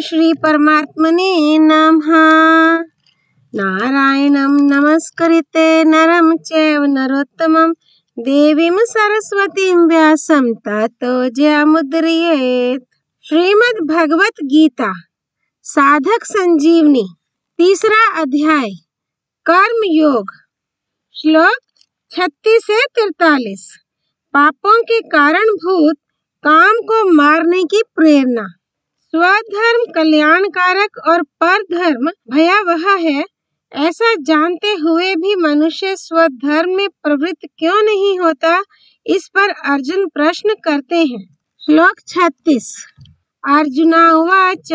श्री परमात्मने नमः। नारायणं नमस्कृत्य नरं चैव नरोत्तमं देवीं सरस्वतीं व्यासं ततो जयमुदीरयेत्। श्रीमद् भगवत गीता साधक संजीवनी, तीसरा अध्याय, कर्म योग, श्लोक 36 से 43। पापों के कारणभूत काम को मारने की प्रेरणा। स्वधर्म कल्याणकारक और परधर्म भयावह है, ऐसा जानते हुए भी मनुष्य स्वधर्म में प्रवृत्त क्यों नहीं होता, इस पर अर्जुन प्रश्न करते हैं। श्लोक 36। अर्जुना उवाच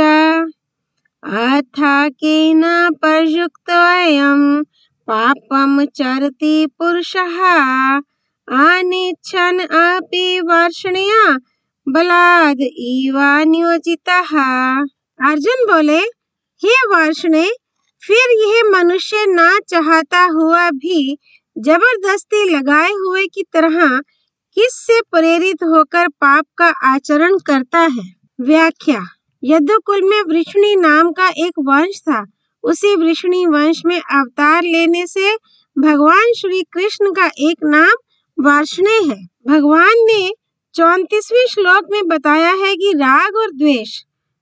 अथा केन प्रयुक्तोऽयं पापं चरति पुरुषः अनिच्छन् अपि वर्षणया बलाद् इव नियोजितः। अर्जुन बोले, हे वर्षणे, फिर यह मनुष्य ना चाहता हुआ भी जबरदस्ती लगाए हुए की तरह किससे प्रेरित होकर पाप का आचरण करता है। व्याख्या। यदुकुल में वृषणी नाम का एक वंश था। उसी वृषणी वंश में अवतार लेने से भगवान श्री कृष्ण का एक नाम वर्षणे है। भगवान ने 34वें श्लोक में बताया है कि राग और द्वेष,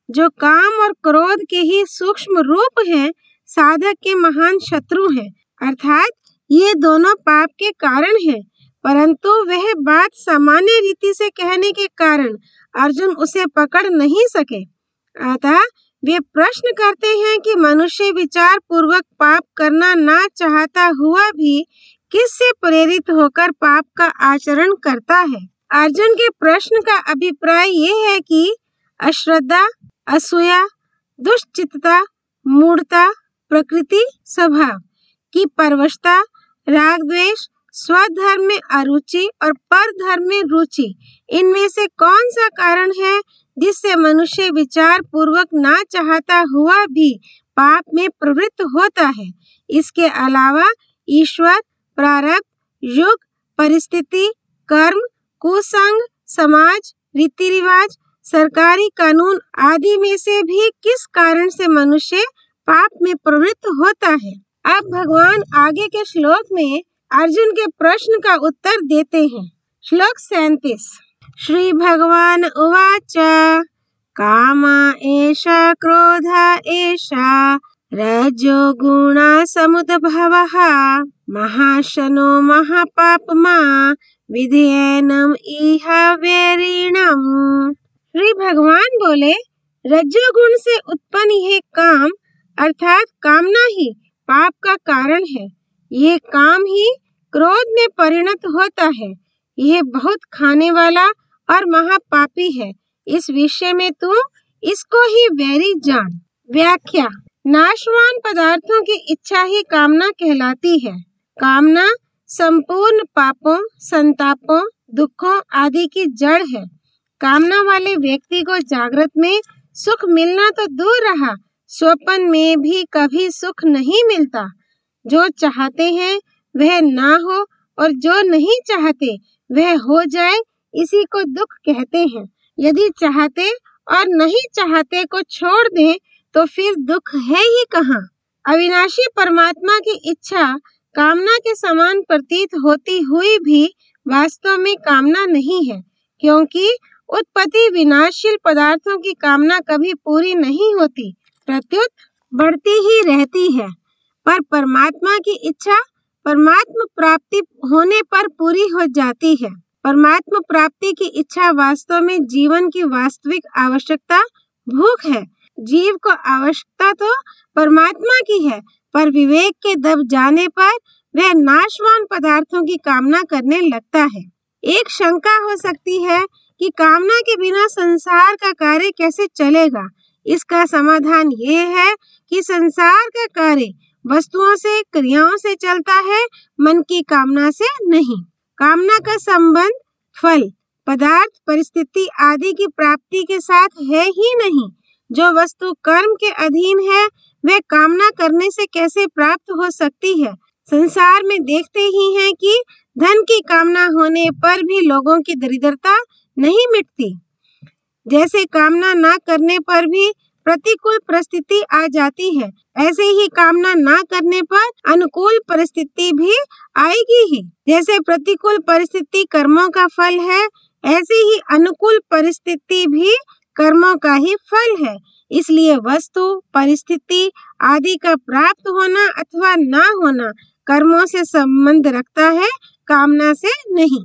जो काम और क्रोध के ही सूक्ष्म रूप हैं, साधक के महान शत्रु हैं। अर्थात ये दोनों पाप के कारण हैं, परंतु वह बात सामान्य रीति से कहने के कारण अर्जुन उसे पकड़ नहीं सके। अतः वे प्रश्न करते हैं कि मनुष्य विचार पूर्वक पाप करना ना चाहता हुआ भी किससे प्रेरित होकर पाप का आचरण करता है। अर्जुन के प्रश्न का अभिप्राय ये है कि अश्रद्धा, असूया, दुष्चित्तता, मूढ़ता, प्रकृति स्वभाव की परवशता, राग द्वेष, स्वधर्म में अरुचि और परधर्म में रुचि, इनमें से कौन सा कारण है जिससे मनुष्य विचार पूर्वक ना चाहता हुआ भी पाप में प्रवृत्त होता है। इसके अलावा ईश्वर, प्रारब्ध, युग, परिस्थिति, कर्म, कुसंग, समाज, रीति रिवाज, सरकारी कानून आदि में से भी किस कारण से मनुष्य पाप में प्रवृत्त होता है। अब भगवान आगे के श्लोक में अर्जुन के प्रश्न का उत्तर देते हैं। श्लोक 37। श्री भगवान उवाच काम एषा क्रोध एषा रजोगुण समुद्भवः महाशनो महापापमा विधेयनम इह वैरिणम। श्री भगवान बोले, रजोगुण से उत्पन्न यह काम अर्थात कामना ही पाप का कारण है। यह काम ही क्रोध में परिणत होता है। यह बहुत खाने वाला और महापापी है। इस विषय में तू इसको ही वैरी जान। व्याख्या। नाशवान पदार्थों की इच्छा ही कामना कहलाती है। कामना संपूर्ण पापों, संतापों, दुखों आदि की जड़ है। कामना वाले व्यक्ति को जागृत में सुख मिलना तो दूर रहा, स्वप्न में भी कभी सुख नहीं मिलता। जो चाहते हैं वह ना हो और जो नहीं चाहते वह हो जाए, इसी को दुख कहते हैं। यदि चाहते और नहीं चाहते को छोड़ दें तो फिर दुख है ही कहाँ। अविनाशी परमात्मा की इच्छा कामना के समान प्रतीत होती हुई भी वास्तव में कामना नहीं है, क्योंकि उत्पत्ति विनाशशील पदार्थों की कामना कभी पूरी नहीं होती, प्रत्युत बढ़ती ही रहती है। पर परमात्मा की इच्छा परमात्मा प्राप्ति होने पर पूरी हो जाती है। परमात्मा प्राप्ति की इच्छा वास्तव में जीवन की वास्तविक आवश्यकता भूख है। जीव को आवश्यकता तो परमात्मा की है, पर विवेक के दब जाने पर वह नाशवान पदार्थों की कामना करने लगता है। एक शंका हो सकती है कि कामना के बिना संसार का कार्य कैसे चलेगा। इसका समाधान ये है कि संसार का कार्य वस्तुओं से, क्रियाओं से चलता है, मन की कामना से नहीं। कामना का संबंध फल, पदार्थ, परिस्थिति आदि की प्राप्ति के साथ है ही नहीं। जो वस्तु कर्म के अधीन है वह कामना करने से कैसे प्राप्त हो सकती है। संसार में देखते ही हैं कि धन की कामना होने पर भी लोगों की दरिद्रता नहीं मिटती। जैसे कामना ना करने पर भी प्रतिकूल परिस्थिति आ जाती है, ऐसे ही कामना ना करने पर अनुकूल परिस्थिति भी आएगी ही। जैसे प्रतिकूल परिस्थिति कर्मों का फल है, ऐसे ही अनुकूल परिस्थिति भी कर्मों का ही फल है। इसलिए वस्तु, परिस्थिति आदि का प्राप्त होना अथवा ना होना कर्मों से संबंध रखता है, कामना से नहीं।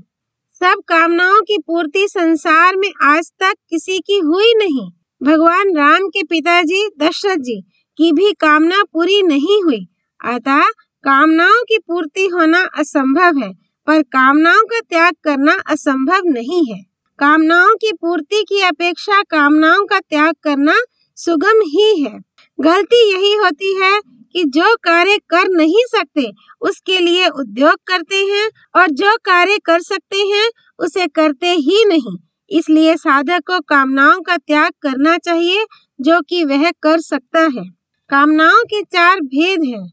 सब कामनाओं की पूर्ति संसार में आज तक किसी की हुई नहीं। भगवान राम के पिताजी दशरथ जी की भी कामना पूरी नहीं हुई। अतः कामनाओं की पूर्ति होना असंभव है, पर कामनाओं का त्याग करना असंभव नहीं है। कामनाओं की पूर्ति की अपेक्षा कामनाओं का त्याग करना सुगम ही है। गलती यही होती है कि जो कार्य कर नहीं सकते उसके लिए उद्योग करते हैं और जो कार्य कर सकते हैं उसे करते ही नहीं। इसलिए साधक को कामनाओं का त्याग करना चाहिए जो कि वह कर सकता है। कामनाओं के 4 भेद हैं।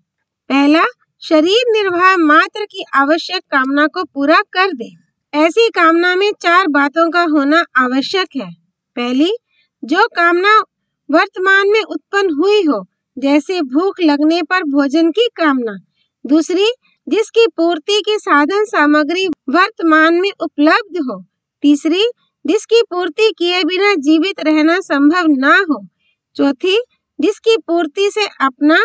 पहला, शरीर निर्वाह मात्र की आवश्यक कामना को पूरा कर दे। ऐसी कामना में 4 बातों का होना आवश्यक है। पहली, जो कामना वर्तमान में उत्पन्न हुई हो, जैसे भूख लगने पर भोजन की कामना। दूसरी, जिसकी पूर्ति की साधन सामग्री वर्तमान में उपलब्ध हो। तीसरी, जिसकी पूर्ति किए बिना जीवित रहना संभव ना हो। चौथी, जिसकी पूर्ति से अपना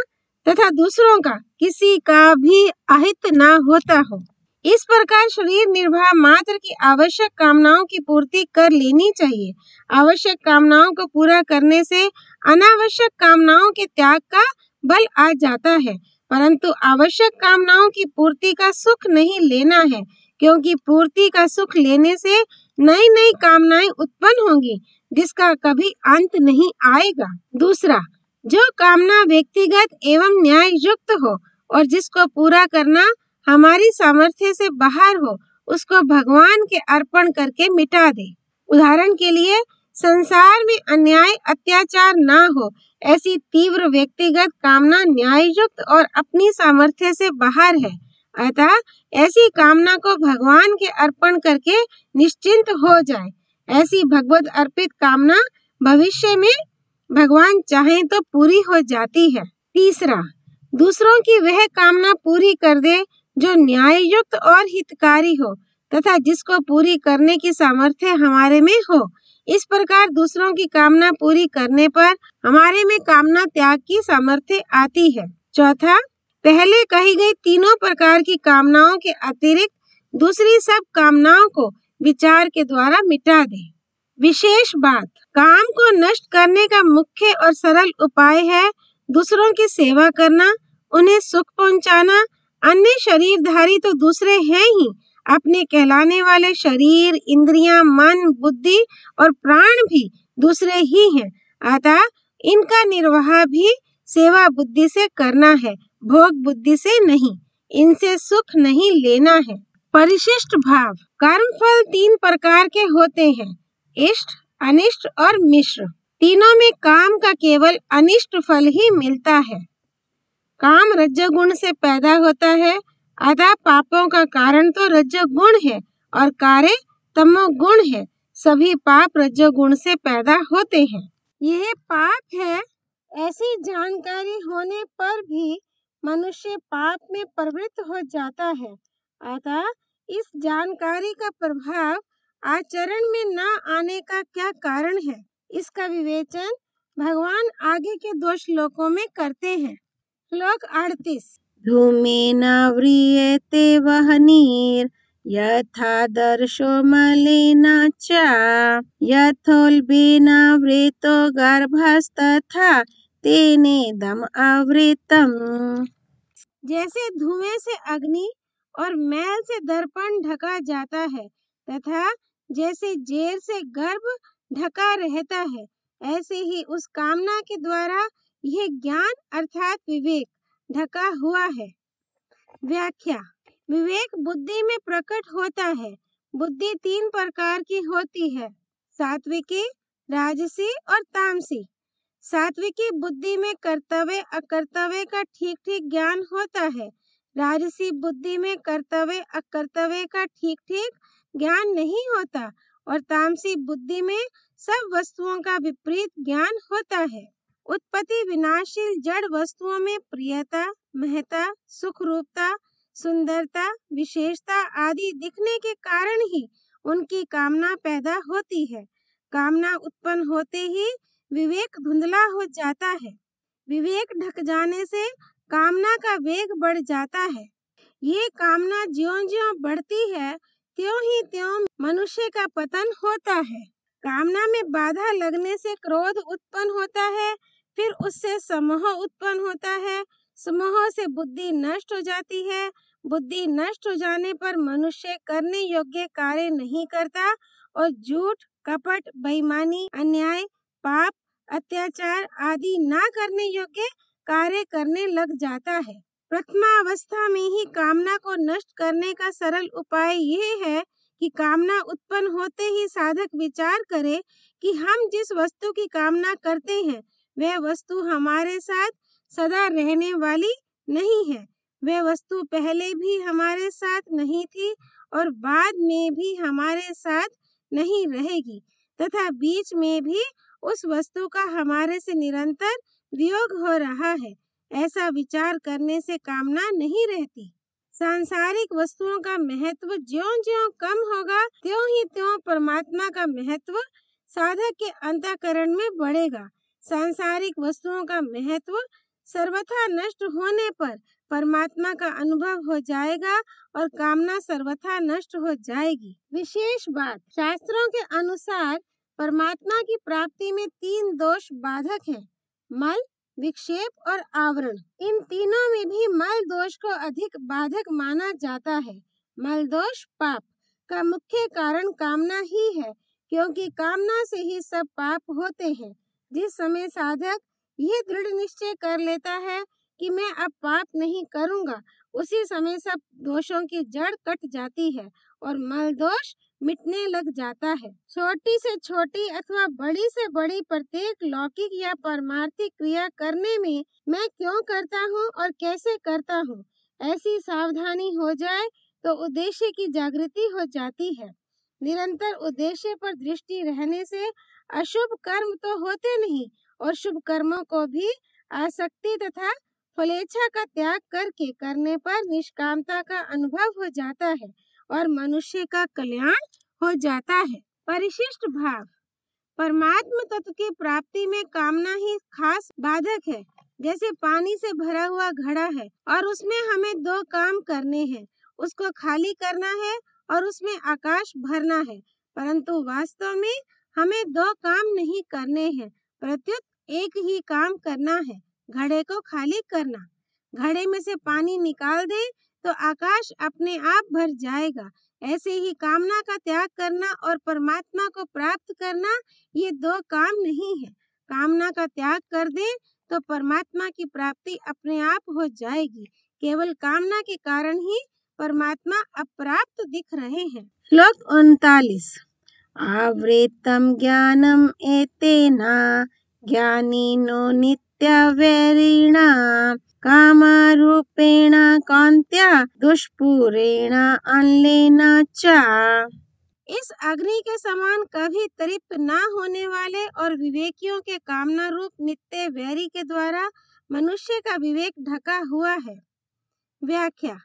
तथा दूसरों का किसी का भी अहित ना होता हो। इस प्रकार शरीर निर्वाह मात्र की आवश्यक कामनाओं की पूर्ति कर लेनी चाहिए। आवश्यक कामनाओं को पूरा करने से अनावश्यक कामनाओं के त्याग का बल आ जाता है, परंतु आवश्यक कामनाओं की पूर्ति का सुख नहीं लेना है, क्योंकि पूर्ति का सुख लेने से नई नई कामनाएं उत्पन्न होंगी, जिसका कभी अंत नहीं आएगा। दूसरा, जो कामना व्यक्तिगत एवं न्याय युक्त हो और जिसको पूरा करना हमारी सामर्थ्य से बाहर हो, उसको भगवान के अर्पण करके मिटा दे। उदाहरण के लिए, संसार में अन्याय अत्याचार ना हो, ऐसी तीव्र व्यक्तिगत कामना न्याय युक्त और अपनी सामर्थ्य से बाहर है। अतः ऐसी कामना को भगवान के अर्पण करके निश्चिंत हो जाए। ऐसी भगवत अर्पित कामना भविष्य में भगवान चाहें तो पूरी हो जाती है। तीसरा, दूसरों की वह कामना पूरी कर दे जो न्याय युक्त और हितकारी हो तथा जिसको पूरी करने की सामर्थ्य हमारे में हो। इस प्रकार दूसरों की कामना पूरी करने पर हमारे में कामना त्याग की सामर्थ्य आती है। चौथा, पहले कही गई तीनों प्रकार की कामनाओं के अतिरिक्त दूसरी सब कामनाओं को विचार के द्वारा मिटा दे। विशेष बात, काम को नष्ट करने का मुख्य और सरल उपाय है दूसरों की सेवा करना, उन्हें सुख पहुंचाना। अन्य शरीरधारी तो दूसरे हैं ही, अपने कहलाने वाले शरीर, इंद्रियां, मन, बुद्धि और प्राण भी दूसरे ही हैं। अतः इनका निर्वाह भी सेवा बुद्धि से करना है, भोग बुद्धि से नहीं। इनसे सुख नहीं लेना है। परिशिष्ट भाव, कर्म फल 3 प्रकार के होते हैं, इष्ट, अनिष्ट और मिश्र। तीनों में काम का केवल अनिष्ट फल ही मिलता है। काम रजोगुण से पैदा होता है, अतः पापों का कारण तो रजोगुण है और कार्य तमोगुण है। सभी पाप रजोगुण से पैदा होते हैं। यह पाप है, ऐसी जानकारी होने पर भी मनुष्य पाप में प्रवृत्त हो जाता है। अतः इस जानकारी का प्रभाव आचरण में न आने का क्या कारण है, इसका विवेचन भगवान आगे के 2 श्लोकों में करते हैं। श्लोक 38, धूमेन व्रियते वह्निर् यथा दर्शो मलेन च यथोल्बेन वृतो गर्भस्तथा तेनेदम् आवृतम्। जैसे धुएं से अग्नि और मैल से दर्पण ढका जाता है तथा जैसे जेर से गर्भ ढका रहता है, ऐसे ही उस कामना के द्वारा यह ज्ञान अर्थात विवेक ढका हुआ है। व्याख्या, विवेक बुद्धि में प्रकट होता है। बुद्धि 3 प्रकार की होती है, सात्विकी, राजसी और तामसी। सात्विकी बुद्धि में कर्तव्य अकर्तव्य का ठीक ठीक ज्ञान होता है। राजसी बुद्धि में कर्तव्य अकर्तव्य का ठीक ठीक ज्ञान नहीं होता और तामसी बुद्धि में सब वस्तुओं का विपरीत ज्ञान होता है। उत्पत्ति विनाशील जड़ वस्तुओं में प्रियता, महत्ता, सुखरूपता, सुंदरता, विशेषता आदि दिखने के कारण ही उनकी कामना पैदा होती है। कामना उत्पन्न होते ही विवेक धुंधला हो जाता है। विवेक ढक जाने से कामना का वेग बढ़ जाता है। ये कामना ज्यों-ज्यों बढ़ती है, त्यों ही त्यों मनुष्य का पतन होता है। कामना में बाधा लगने से क्रोध उत्पन्न होता है, फिर उससे समोह उत्पन्न होता है। समोह से बुद्धि नष्ट हो जाती है। बुद्धि नष्ट हो जाने पर मनुष्य करने योग्य कार्य नहीं करता और झूठ, कपट, बेईमानी, अन्याय, पाप, अत्याचार आदि ना करने योग्य कार्य करने लग जाता है। प्रथमावस्था में ही कामना को नष्ट करने का सरल उपाय ये है कि कामना उत्पन्न होते ही साधक विचार करे कि हम जिस वस्तु की कामना करते हैं वह वस्तु हमारे साथ सदा रहने वाली नहीं है। वह वस्तु पहले भी हमारे साथ नहीं थी और बाद में भी हमारे साथ नहीं रहेगी तथा बीच में भी उस वस्तु का हमारे से निरंतर वियोग हो रहा है। ऐसा विचार करने से कामना नहीं रहती। सांसारिक वस्तुओं का महत्व ज्यों-ज्यों कम होगा, त्यों ही त्यों परमात्मा का महत्व साधक के अंतःकरण में बढ़ेगा। सांसारिक वस्तुओं का महत्व सर्वथा नष्ट होने पर परमात्मा का अनुभव हो जाएगा और कामना सर्वथा नष्ट हो जाएगी। विशेष बात, शास्त्रों के अनुसार परमात्मा की प्राप्ति में 3 दोष बाधक हैं: मल, विक्षेप और आवरण। इन तीनों में भी मल दोष को अधिक बाधक माना जाता है। मल दोष पाप का मुख्य कारण कामना ही है, क्योंकि कामना से ही सब पाप होते हैं। जिस समय साधक यह दृढ़ निश्चय कर लेता है कि मैं अब पाप नहीं करूंगा, उसी समय सब दोषों की जड़ कट जाती है और मल दोष मिटने लग जाता है। छोटी से छोटी अथवा बड़ी से बड़ी प्रत्येक लौकिक या पारमार्थिक क्रिया करने में मैं क्यों करता हूँ और कैसे करता हूँ, ऐसी सावधानी हो जाए तो उद्देश्य की जागृति हो जाती है। निरंतर उद्देश्य पर दृष्टि रहने से अशुभ कर्म तो होते नहीं और शुभ कर्मों को भी आसक्ति तथा फलेच्छा का त्याग करके करने पर निष्कामता का अनुभव हो जाता है और मनुष्य का कल्याण हो जाता है। परिशिष्ट भाव, परमात्म तत्व की प्राप्ति में कामना ही खास बाधक है। जैसे पानी से भरा हुआ घड़ा है और उसमें हमें 2 काम करने हैं, उसको खाली करना है और उसमें आकाश भरना है, परंतु वास्तव में हमें 2 काम नहीं करने हैं, प्रत्युत एक ही काम करना है, घड़े को खाली करना। घड़े में से पानी निकाल दे तो आकाश अपने आप भर जाएगा। ऐसे ही कामना का त्याग करना और परमात्मा को प्राप्त करना ये 2 काम नहीं है। कामना का त्याग कर दे तो परमात्मा की प्राप्ति अपने आप हो जाएगी। केवल कामना के कारण ही परमात्मा अप्राप्त दिख रहे हैं। श्लोक 39। आवृतम ज्ञानम एतेना ज्ञानिनो नित्यवैरिणा कामारूपेण कांत्या दुष्पूरेण अनलेन च। इस अग्नि के समान कभी तृप्त न होने वाले और विवेकियों के कामना रूप नित्य वैरी के द्वारा मनुष्य का विवेक ढका हुआ है। व्याख्या,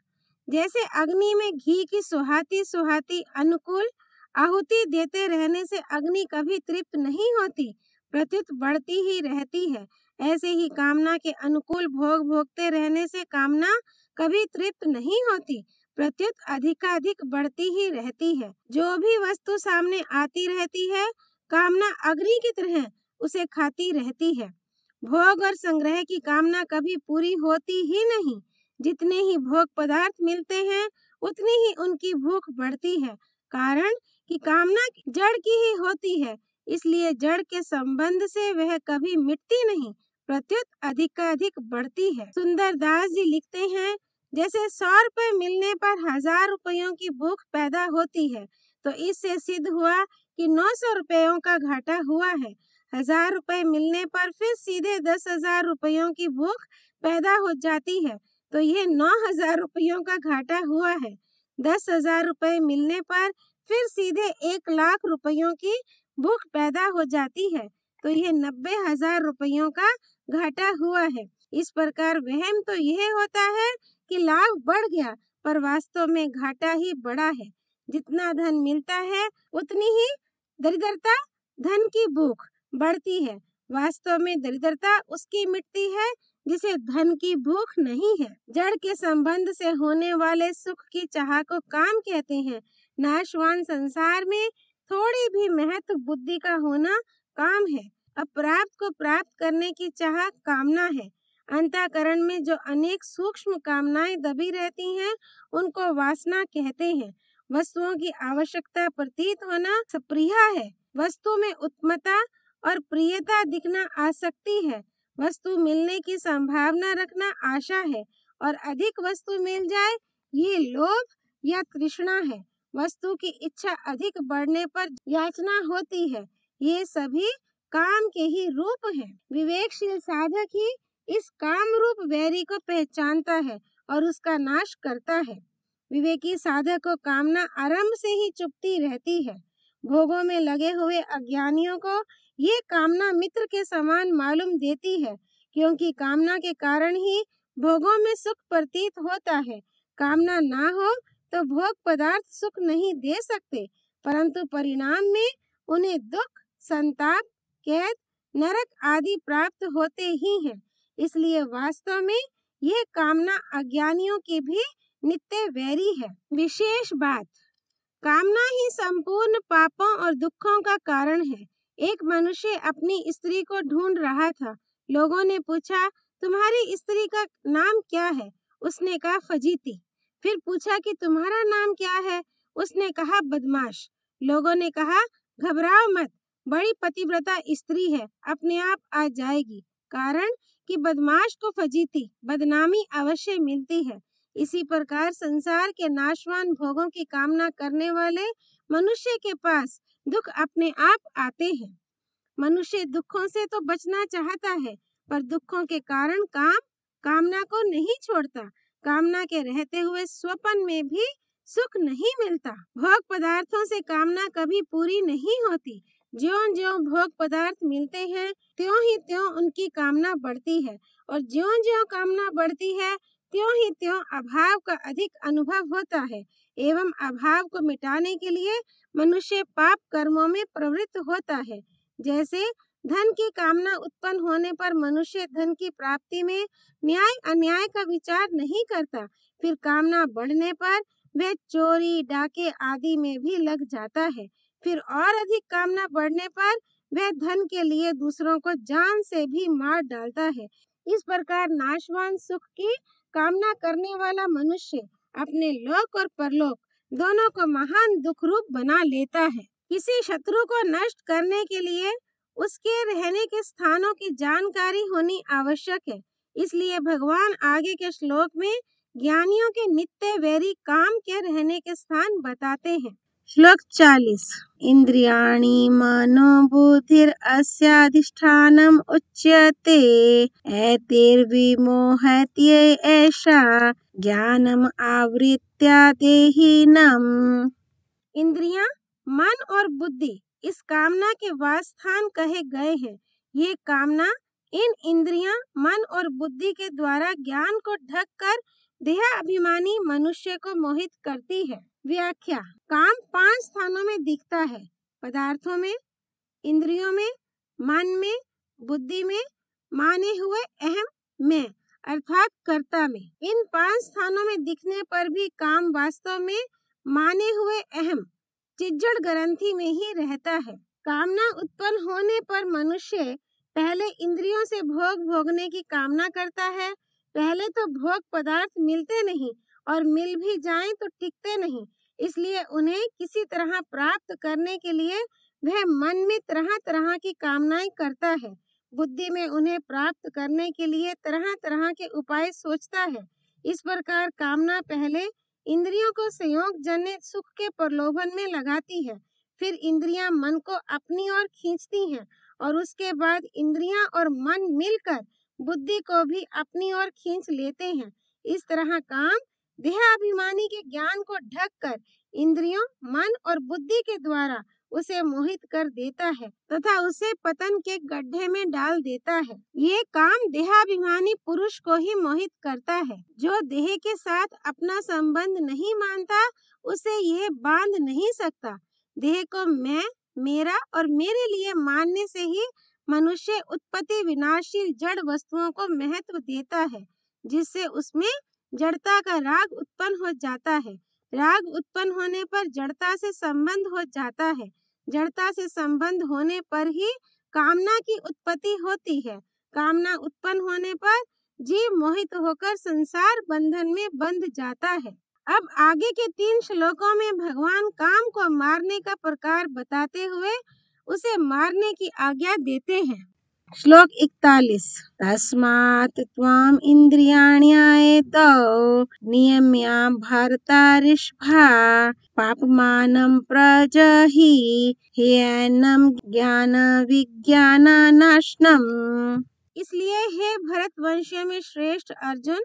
जैसे अग्नि में घी की सुहाती सुहाती अनुकूल आहुति देते रहने से अग्नि कभी तृप्त नहीं होती, प्रत्युत बढ़ती ही रहती है, ऐसे ही कामना के अनुकूल भोग भोगते रहने से कामना कभी तृप्त नहीं होती, प्रत्युत अधिकाधिक बढ़ती ही रहती है। जो भी वस्तु सामने आती रहती है, कामना अग्नि की तरह उसे खाती रहती है। भोग और संग्रह की कामना कभी पूरी होती ही नहीं। जितने ही भोग पदार्थ मिलते हैं, उतनी ही उनकी भूख बढ़ती है, कारण कि कामना जड़ की ही होती है, इसलिए जड़ के संबंध से वह कभी मिटती नहीं, प्रत्युत अधिकाधिक बढ़ती है। सुंदर दास जी लिखते हैं, जैसे 100 रुपए मिलने पर 1000 रुपयों की भूख पैदा होती है, तो इससे सिद्ध हुआ कि 900 रुपयों का घाटा हुआ है। 1000 रुपए मिलने पर फिर सीधे 10,000 रुपयों की भूख पैदा हो जाती है, तो यह 9,000 रुपयों का घाटा हुआ है। 10,000 रुपए मिलने पर फिर सीधे 1,00,000 रुपयों की भूख पैदा हो जाती है, तो यह 90,000 रुपयों का घाटा हुआ है। इस प्रकार वहम तो यह होता है कि लाभ बढ़ गया, पर वास्तव में घाटा ही बढ़ा है। जितना धन मिलता है उतनी ही दरिद्रता, धन की भूख बढ़ती है। वास्तव में दरिद्रता उसकी मिटती है जिसे धन की भूख नहीं है। जड़ के संबंध से होने वाले सुख की चाह को काम कहते हैं। नाशवान संसार में थोड़ी भी महत्व बुद्धि का होना काम है। अप्राप्त को प्राप्त करने की चाह कामना है। अंतःकरण में जो अनेक सूक्ष्म कामनाएं दबी रहती हैं, उनको वासना कहते हैं। वस्तुओं की आवश्यकता प्रतीत होना सप्रिया है। वस्तु में उत्तमता और प्रियता दिखना आसक्ति है। वस्तु मिलने की संभावना रखना आशा है, और अधिक वस्तु मिल जाए ये लोभ या तृष्णा है। वस्तु की इच्छा अधिक बढ़ने पर याचना होती है। ये सभी काम के ही रूप हैं। विवेकशील साधक ही इस काम रूप वैरी को पहचानता है और उसका नाश करता है। विवेकी साधक को कामना आरंभ से ही चुपती रहती है। भोगों में लगे हुए अज्ञानियों को ये कामना मित्र के समान मालूम देती है, क्योंकि कामना के कारण ही भोगों में सुख प्रतीत होता है। कामना ना हो तो भोग पदार्थ सुख नहीं दे सकते, परंतु परिणाम में उन्हें दुख, संताप, कैद, नरक आदि प्राप्त होते ही हैं। इसलिए वास्तव में यह कामना अज्ञानियों की भी नित्य वैरी है। विशेष बात, कामना ही संपूर्ण पापों और दुखों का कारण है। एक मनुष्य अपनी स्त्री को ढूंढ रहा था। लोगों ने पूछा, तुम्हारी स्त्री का नाम क्या है? उसने कहा, फजीती। फिर पूछा कि तुम्हारा नाम क्या है? उसने कहा, बदमाश। लोगों ने कहा, घबराओ मत, बड़ी पतिव्रता स्त्री है, अपने आप आ जाएगी। कारण कि बदमाश को फजीती, बदनामी अवश्य मिलती है। इसी प्रकार संसार के नाशवान भोगों की कामना करने वाले मनुष्य के पास दुख अपने आप आते हैं। मनुष्य दुखों से तो बचना चाहता है, पर दुखों के कारण कामना को नहीं छोड़ता। कामना के रहते हुए स्वपन में भी सुख नहीं मिलता। भोग पदार्थों से कामना कभी पूरी नहीं होती। ज्यों-ज्यों भोग पदार्थ मिलते हैं, त्यों ही त्यों उनकी कामना बढ़ती है, और ज्यों-ज्यों कामना बढ़ती है, त्यों ही त्यों अभाव का अधिक अनुभव होता है। एवं अभाव को मिटाने के लिए मनुष्य पाप कर्मों में प्रवृत्त होता है। जैसे धन की कामना उत्पन्न होने पर मनुष्य धन की प्राप्ति में न्याय अन्याय का विचार नहीं करता। फिर कामना बढ़ने पर वह चोरी, डाके आदि में भी लग जाता है। फिर और अधिक कामना बढ़ने पर वह धन के लिए दूसरों को जान से भी मार डालता है। इस प्रकार नाशवान सुख की कामना करने वाला मनुष्य अपने लोक और परलोक दोनों को महान दुख रूप बना लेता है। किसी शत्रु को नष्ट करने के लिए उसके रहने के स्थानों की जानकारी होनी आवश्यक है। इसलिए भगवान आगे के श्लोक में ज्ञानियों के नित्य वैरी काम के रहने के स्थान बताते हैं। श्लोक 40। इंद्रियाणि मनो बुद्धिर अस्याधिष्ठानम् उच्यते एतैर्विमोहत्यै एषा ज्ञानम् आवृत्य देहिनम्। इंद्रियां, मन और बुद्धि इस कामना के वासस्थान कहे गए हैं। ये कामना इन इंद्रियां, मन और बुद्धि के द्वारा ज्ञान को ढक कर देहाभिमानी मनुष्य को मोहित करती है। व्याख्या, काम 5 स्थानों में दिखता है: पदार्थों में, इंद्रियों में, मन में, बुद्धि में, माने हुए अहम में अर्थात कर्ता में। इन 5 स्थानों में दिखने पर भी काम वास्तव में माने हुए अहम चिज्जड़ ग्रंथि में ही रहता है। कामना उत्पन्न होने पर मनुष्य पहले इंद्रियों से भोग भोगने की कामना करता है। पहले तो भोग पदार्थ मिलते नहीं, और मिल भी जाएं तो टिकते नहीं। इसलिए उन्हें किसी तरह प्राप्त करने के लिए वह मन में तरह तरह की कामनाएं करता है। बुद्धि में उन्हें प्राप्त करने के लिए तरह तरह के उपाय सोचता है। इस प्रकार कामना पहले इंद्रियों को संयोग जन्य सुख के प्रलोभन में लगाती है। फिर इंद्रियां मन को अपनी ओर खींचती हैं, और उसके बाद इंद्रियां और मन मिलकर बुद्धि को भी अपनी ओर खींच लेते हैं। इस तरह काम देहाभिमानी के ज्ञान को ढककर इंद्रियों, मन और बुद्धि के द्वारा उसे मोहित कर देता है तथा उसे पतन के गड्ढे में डाल देता है। ये काम देहाभिमानी पुरुष को ही मोहित करता है। जो देह के साथ अपना संबंध नहीं मानता उसे यह बांध नहीं सकता। देह को मैं, मेरा और मेरे लिए मानने से ही मनुष्य उत्पत्ति विनाशील जड़ वस्तुओं को महत्व देता है, जिससे उसमें जड़ता का राग उत्पन्न हो जाता है। राग उत्पन्न होने पर जड़ता से संबंध हो जाता है। जड़ता से संबंध होने पर ही कामना की उत्पत्ति होती है। कामना उत्पन्न होने पर जीव मोहित होकर संसार बंधन में बंध जाता है। अब आगे के 3 श्लोकों में भगवान काम को मारने का प्रकार बताते हुए उसे मारने की आज्ञा देते हैं। श्लोक 41। तस्मात् त्वाम् इन्द्रियाण्यायतो नियम्य भर्तारिष्भा पापमानं प्रजहि ह्यैनं ज्ञान विज्ञानानाशनम्। इसलिए हे भरतवंशियों में श्रेष्ठ अर्जुन,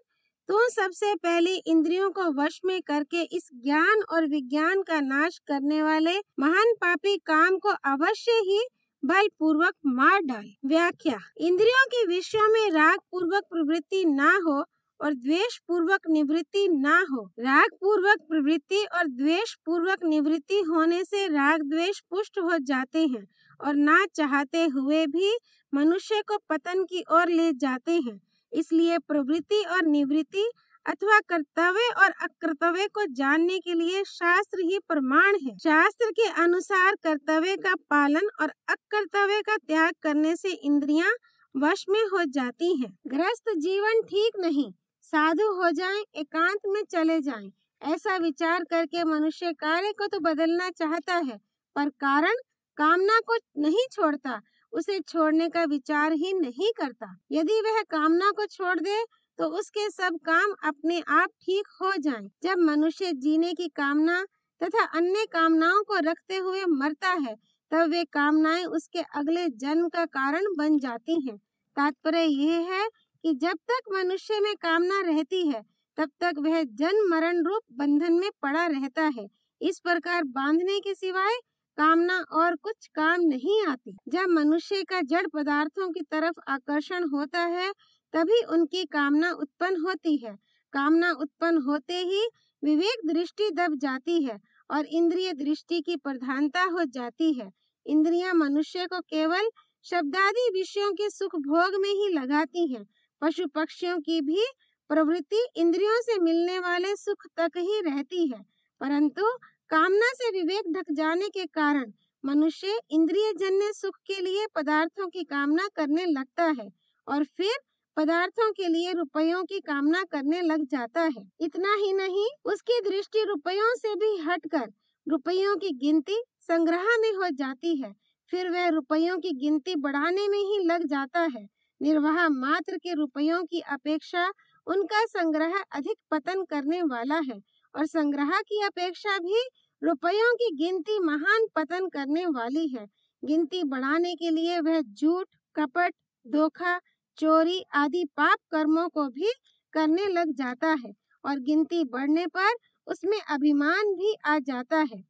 तू सबसे पहले इंद्रियों को वश में करके इस ज्ञान और विज्ञान का नाश करने वाले महान पापी काम को अवश्य ही बल पूर्वक मार डाल। व्याख्या। इंद्रियों के विषयों में राग पूर्वक प्रवृत्ति ना हो और द्वेष पूर्वक निवृत्ति ना हो। राग पूर्वक प्रवृत्ति और द्वेष पूर्वक निवृत्ति होने से राग द्वेष पुष्ट हो जाते हैं और ना चाहते हुए भी मनुष्य को पतन की ओर ले जाते हैं। इसलिए प्रवृत्ति और निवृत्ति अथवा कर्तव्य और अकर्तव्य को जानने के लिए शास्त्र ही प्रमाण है। शास्त्र के अनुसार कर्तव्य का पालन और अकर्तव्य का त्याग करने से इंद्रियां वश में हो जाती हैं। गृहस्थ जीवन ठीक नहीं, साधु हो जाएं, एकांत में चले जाएं, ऐसा विचार करके मनुष्य कार्य को तो बदलना चाहता है पर कारण कामना को नहीं छोड़ता, उसे छोड़ने का विचार ही नहीं करता। यदि वह कामना को छोड़ दे तो उसके सब काम अपने आप ठीक हो जाएं। जब मनुष्य जीने की कामना तथा अन्य कामनाओं को रखते हुए मरता है तब वे कामनाएं उसके अगले जन्म का कारण बन जाती हैं। तात्पर्य यह है कि जब तक मनुष्य में कामना रहती है तब तक वह जन्म मरण रूप बंधन में पड़ा रहता है। इस प्रकार बांधने के सिवाय कामना और कुछ काम नहीं आती। जब मनुष्य का जड़ पदार्थों की तरफ आकर्षण होता है तभी उनकी कामना उत्पन्न होती है। कामना उत्पन्न होते ही विवेक दृष्टि दब जाती है और इंद्रिय दृष्टि की प्रधानता हो जाती है। इंद्रियां मनुष्य को केवल शब्दादि विषयों के सुख भोग में ही लगाती हैं। पशु पक्षियों की भी प्रवृत्ति इंद्रियों से मिलने वाले सुख तक ही रहती है, परंतु कामना से विवेक ढक जाने के कारण मनुष्य इंद्रिय जन्य सुख के लिए पदार्थों की कामना करने लगता है और फिर पदार्थों के लिए रुपयों की कामना करने लग जाता है। इतना ही नहीं, उसकी दृष्टि रुपयों से भी हटकर रुपयों की गिनती संग्रह में हो जाती है। फिर वह रुपयों की गिनती बढ़ाने में ही लग जाता है। निर्वाह मात्र के रुपयों की अपेक्षा उनका संग्रह अधिक पतन करने वाला है और संग्रह की अपेक्षा भी रुपयों की गिनती महान पतन करने वाली है। गिनती बढ़ाने के लिए वह झूठ, कपट, धोखा, चोरी आदि पाप कर्मों को भी करने लग जाता है और गिनती बढ़ने पर उसमें अभिमान भी आ जाता है,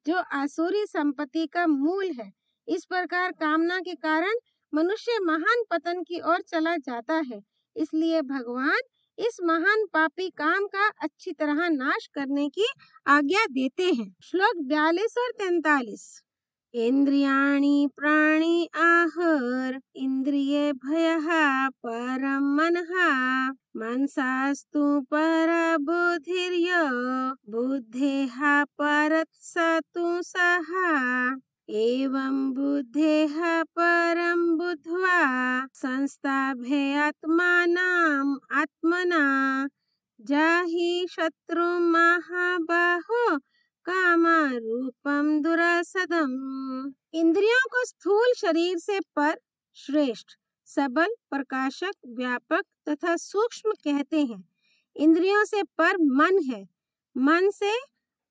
जो आसुरी संपत्ति का मूल है। इस प्रकार कामना के कारण मनुष्य महान पतन की ओर चला जाता है। इसलिए भगवान इस महान पापी काम का अच्छी तरह नाश करने की आज्ञा देते हैं। श्लोक 42 और 43। इंद्रियाणि प्राणी आहर इंद्रिये भयः परम मनः मनसास्तु परा बुद्धिर्य बुद्धेः परत्सतु सहा एवं बुद्धेः परं बुद्ध्वा संस्थाभे आत्मानं आत्मना जाहि शत्रु महाबाहो कामरूपम दुरासदम। इंद्रियों को स्थूल शरीर से पर, श्रेष्ठ, सबल, प्रकाशक, व्यापक तथा सूक्ष्म कहते हैं। इंद्रियों से पर मन है, मन से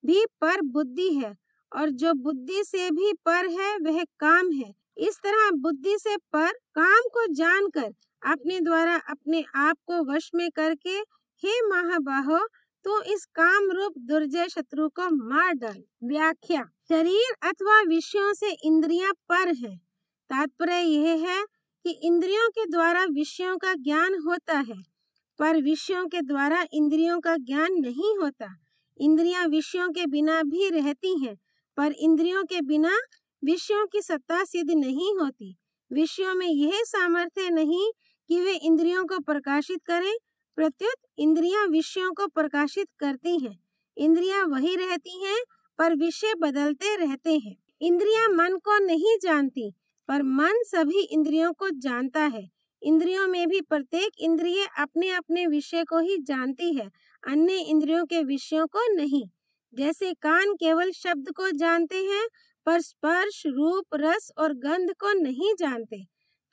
भी पर बुद्धि है और जो बुद्धि से भी पर है वह काम है। इस तरह बुद्धि से पर काम को जानकर अपने द्वारा अपने आप को वश में करके हे महाबाहो तो इस काम रूप दुर्जय शत्रु को मार डाल। व्याख्या। शरीर अथवा विषयों से इंद्रियां पर हैं। तात्पर्य यह है कि इंद्रियों के द्वारा विषयों का ज्ञान होता है, पर विषयों के द्वारा इंद्रियों का ज्ञान नहीं होता। इंद्रियां विषयों के बिना भी रहती हैं, पर इंद्रियों के बिना विषयों की सत्ता सिद्ध नहीं होती। विषयों में यह सामर्थ्य नहीं कि वे इंद्रियों को प्रकाशित करें, प्रत्युत इंद्रियां विषयों को प्रकाशित करती हैं। इंद्रियां वही रहती हैं, पर विषय बदलते रहते हैं। इंद्रियां मन को नहीं जानती, पर मन सभी इंद्रियों को जानता है। इंद्रियों में भी प्रत्येक इंद्रिय अपने अपने विषय को ही जानती है, अन्य इंद्रियों के विषयों को नहीं। जैसे कान केवल शब्द को जानते हैं, पर स्पर्श, रूप, रस और गंध को नहीं जानते।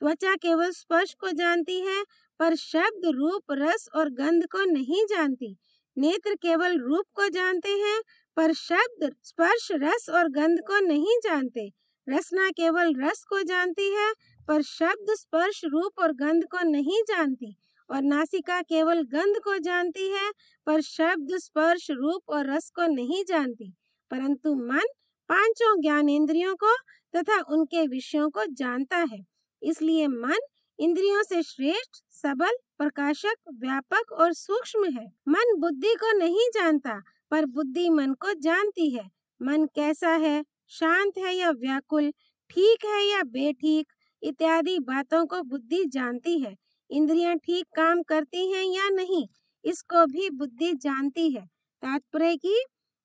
त्वचा केवल स्पर्श को जानती है, पर शब्द, रूप, रस और गंध को नहीं जानती। नेत्र केवल रूप को जानते हैं, पर शब्द, स्पर्श, रस और गंध को नहीं जानते। रसना केवल रस को जानती है, पर शब्द, स्पर्श, रूप और गंध को नहीं जानती। और नासिका केवल गंध को जानती है, पर शब्द, स्पर्श, रूप और रस को नहीं जानती। परंतु मन पांचों ज्ञानेंद्रियों को तथा उनके विषयों को जानता है। इसलिए मन इंद्रियों से श्रेष्ठ, सबल, प्रकाशक, व्यापक और सूक्ष्म है। मन बुद्धि को नहीं जानता, पर बुद्धि मन को जानती है। मन कैसा है, शांत है या व्याकुल, ठीक है या बेठीक, इत्यादि बातों को बुद्धि जानती है। इंद्रियां ठीक काम करती हैं या नहीं, इसको भी बुद्धि जानती है। तात्पर्य की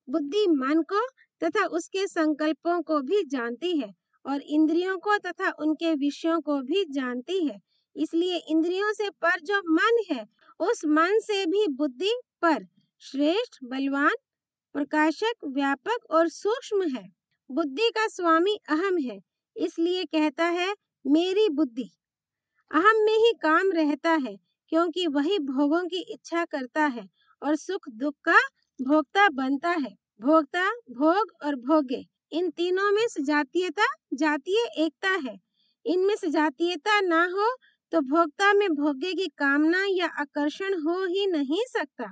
बुद्धि मन को तथा उसके संकल्पों को भी जानती है और इंद्रियों को तथा उनके विषयों को भी जानती है। इसलिए इंद्रियों से पर जो मन है, उस मन से भी बुद्धि पर, श्रेष्ठ, बलवान, प्रकाशक, व्यापक और सूक्ष्म है। बुद्धि का स्वामी अहम है, इसलिए कहता है मेरी बुद्धि। अहम में ही काम रहता है, क्योंकि वही भोगों की इच्छा करता है और सुख दुख का भोक्ता बनता है। भोक्ता, भोग और भोग्य, इन तीनों में सजातीयता, जातीय एकता है। इनमें सजातीयता ना हो तो भोक्ता में भोग्य की कामना या आकर्षण हो ही नहीं सकता।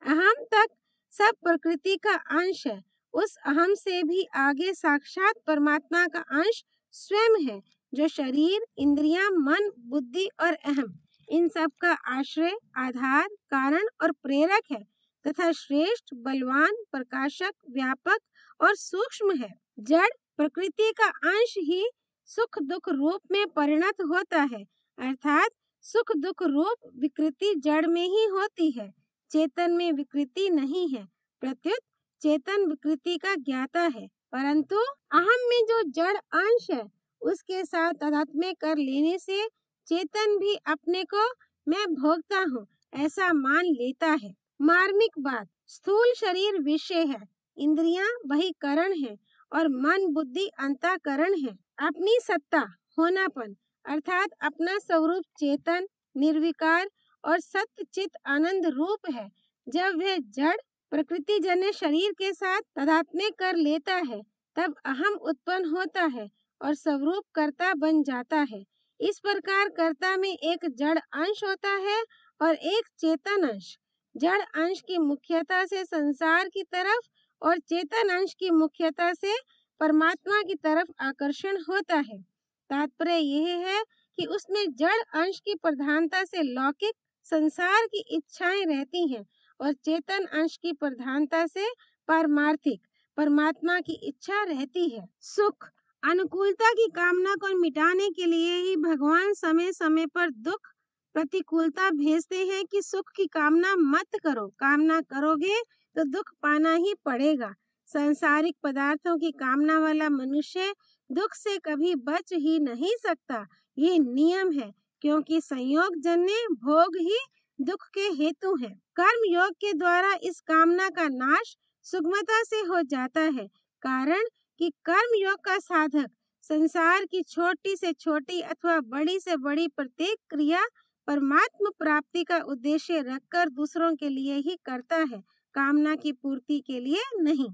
अहम तक सब प्रकृति का अंश है। उस अहम से भी आगे साक्षात परमात्मा का अंश स्वयं है, जो शरीर, इंद्रियां, मन, बुद्धि और अहम, इन सब का आश्रय, आधार, कारण और प्रेरक है तथा श्रेष्ठ, बलवान, प्रकाशक, व्यापक और सूक्ष्म है। जड़ प्रकृति का अंश ही सुख दुख रूप में परिणत होता है, अर्थात सुख दुख रूप विकृति जड़ में ही होती है, चेतन में विकृति नहीं है। प्रत्युत चेतन विकृति का ज्ञाता है, परंतु अहम में जो जड़ अंश है, उसके साथ तादात्म्य कर लेने से चेतन भी अपने को मैं भोगता हूँ ऐसा मान लेता है। मार्मिक बात, स्थूल शरीर विषय है, इंद्रियां बहिकरण है और मन बुद्धि अंतःकरण है। अपनी सत्ता, होनापन अर्थात अपना स्वरूप चेतन, निर्विकार और सत्य चित आनंद रूप है। जब वह जड़ प्रकृति जन्य शरीर के साथ तादात्म्य कर लेता है, तब अहम उत्पन्न होता है और स्वरूप कर्ता बन जाता है। इस प्रकार कर्ता में एक जड़ अंश होता है और एक चेतन अंश। जड़ अंश की मुख्यता से संसार की तरफ और चेतन अंश की मुख्यता से परमात्मा की तरफ आकर्षण होता है। तात्पर्य यह है कि उसमें जड़ अंश की प्रधानता से लौकिक संसार की इच्छाएं रहती हैं और चेतन अंश की प्रधानता से पारमार्थिक परमात्मा की इच्छा रहती है। सुख, अनुकूलता की कामना को मिटाने के लिए ही भगवान समय समय पर दुख, प्रतिकूलता भेजते हैं कि सुख की कामना मत करो, कामना करोगे तो दुख पाना ही पड़ेगा। सांसारिक पदार्थों की कामना वाला मनुष्य दुख से कभी बच ही नहीं सकता। ये नियम है, क्योंकि संयोग जन्य भोग ही दुख के हेतु है। कर्म योग के द्वारा इस कामना का नाश सुगमता से हो जाता है, कारण कि कर्म योग का साधक संसार की छोटी से छोटी अथवा बड़ी से बड़ी प्रत्येक क्रिया परमात्मा प्राप्ति का उद्देश्य रखकर दूसरों के लिए ही करता है, कामना की पूर्ति के लिए नहीं।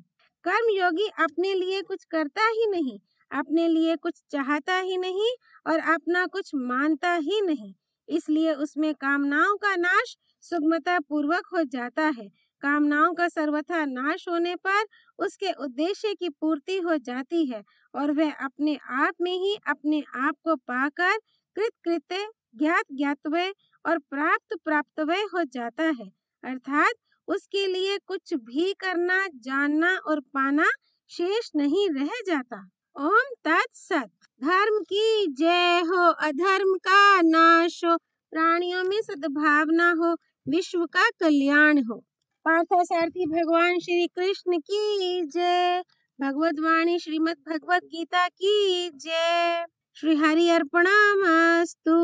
कर्म योगी अपने लिए कुछ करता ही नहीं, अपने लिए कुछ चाहता ही नहीं और अपना कुछ मानता ही नहीं, इसलिए उसमें कामनाओं का नाश सुगमता पूर्वक हो जाता है। कामनाओं का सर्वथा नाश होने पर उसके उद्देश्य की पूर्ति हो जाती है और वह अपने आप में ही अपने आप को पाकर कृत कृत्य, ज्ञात ज्ञातव्य और प्राप्त प्राप्तव्य हो जाता है। अर्थात उसके लिए कुछ भी करना, जानना और पाना शेष नहीं रह जाता। ओम तत्सत। धर्म की जय हो, अधर्म का नाश हो, प्राणियों में सद्भावना हो, विश्व का कल्याण हो। पार्थसारथी भगवान श्री कृष्ण की जय। भगवद वाणी श्रीमद् भगवद गीता की जय। श्री हरि अर्पणमस्तु।